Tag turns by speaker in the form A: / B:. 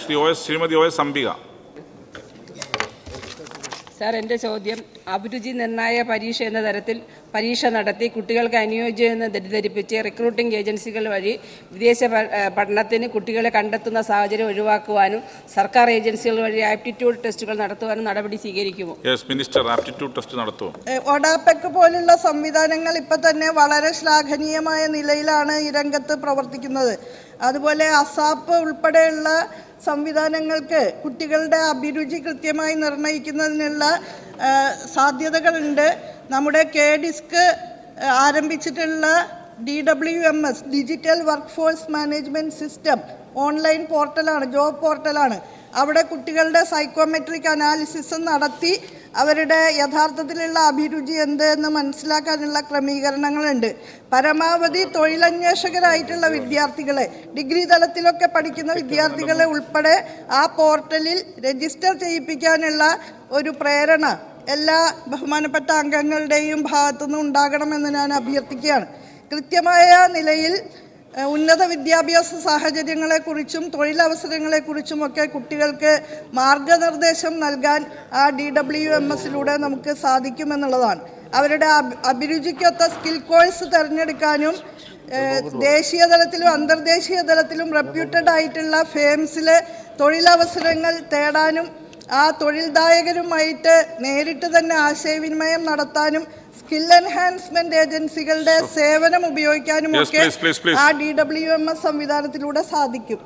A: Shrimati OS Ambika.
B: Sir, എൻ്റെ ചോദ്യം അഭിരുചി നിർണായക പരീക്ഷ എന്ന തരത്തിൽ പരീക്ഷ നടത്തി കുട്ടികൾക്ക് അനുയോജ്യമെന്ന് തെറ്റിദ്ധരിപ്പിച്ച് റിക്രൂട്ടിംഗ് ഏജൻസികൾ വഴി വിദേശ പഠനത്തിന് കുട്ടികളെ കണ്ടെത്തുന്ന സാഹചര്യം ഒഴിവാക്കുവാനും സർക്കാർ ഏജൻസികൾ വഴി ആപ്റ്റിറ്റ്യൂഡ് ടെസ്റ്റുകൾ നടത്തുവാനും നടപടി സ്വീകരിക്കുമോ?
A: മിനിസ്റ്റർ, ആപ്റ്റിറ്റ്യൂഡ് ടെസ്റ്റ് നടത്തുമോ?
C: ഒഡാപെക് പോലുള്ള സംവിധാനങ്ങൾ ഇപ്പം തന്നെ വളരെ ശ്ലാഘനീയമായ നിലയിലാണ് ഈ രംഗത്ത് പ്രവർത്തിക്കുന്നത്. അതുപോലെ അസാപ്പ് ഉൾപ്പെടെയുള്ള സംവിധാനങ്ങൾക്ക് കുട്ടികളുടെ അഭിരുചി കൃത്യമായി നിർണ്ണയിക്കുന്നതിനുള്ള സാധ്യതകളുണ്ട്. നമ്മുടെ KDISC ആരംഭിച്ചിട്ടുള്ള DWMS digital work force management system online പോർട്ടലാണ്, ജോബ് പോർട്ടലാണ്. അവിടെ കുട്ടികളുടെ സൈക്കോമെട്രിക് അനാലിസിസ് നടത്തി അവരുടെ യഥാർത്ഥത്തിലുള്ള അഭിരുചി എന്ത് എന്ന് മനസ്സിലാക്കാനുള്ള ക്രമീകരണങ്ങളുണ്ട്. പരമാവധി തൊഴിലന്വേഷകരായിട്ടുള്ള വിദ്യാർത്ഥികളെ, ഡിഗ്രി തലത്തിലൊക്കെ പഠിക്കുന്ന വിദ്യാർത്ഥികളെ ഉൾപ്പെടെ ആ പോർട്ടലിൽ രജിസ്റ്റർ ചെയ്യിപ്പിക്കാനുള്ള ഒരു പ്രേരണ എല്ലാ ബഹുമാനപ്പെട്ട അംഗങ്ങളുടെയും ഭാഗത്തുനിന്ന് ഉണ്ടാകണമെന്ന് ഞാൻ അഭ്യർത്ഥിക്കുകയാണ്. കൃത്യമായ നിലയിൽ ഉന്നത വിദ്യാഭ്യാസ സാഹചര്യങ്ങളെക്കുറിച്ചും തൊഴിലവസരങ്ങളെക്കുറിച്ചുമൊക്കെ കുട്ടികൾക്ക് മാർഗനിർദ്ദേശം നൽകാൻ ആ DWMSലൂടെ നമുക്ക് സാധിക്കുമെന്നുള്ളതാണ്. അവരുടെ അഭിരുചിക്കൊത്ത സ്കിൽ കോഴ്സ് തിരഞ്ഞെടുക്കാനും ദേശീയ തലത്തിലും അന്തർദേശീയ തലത്തിലും റെപ്യൂട്ടഡ് ആയിട്ടുള്ള ഫേംസിൽ തൊഴിലവസരങ്ങൾ തേടാനും ആ തൊഴിൽദായകരുമായിട്ട് നേരിട്ട് തന്നെ ആശയവിനിമയം നടത്താനും സ്കിൽ എൻഹാൻസ്മെന്റ് ഏജൻസികളുടെ സേവനം ഉപയോഗിക്കാനും ഒക്കെ ആ DWMS സംവിധാനത്തിലൂടെ സാധിക്കും.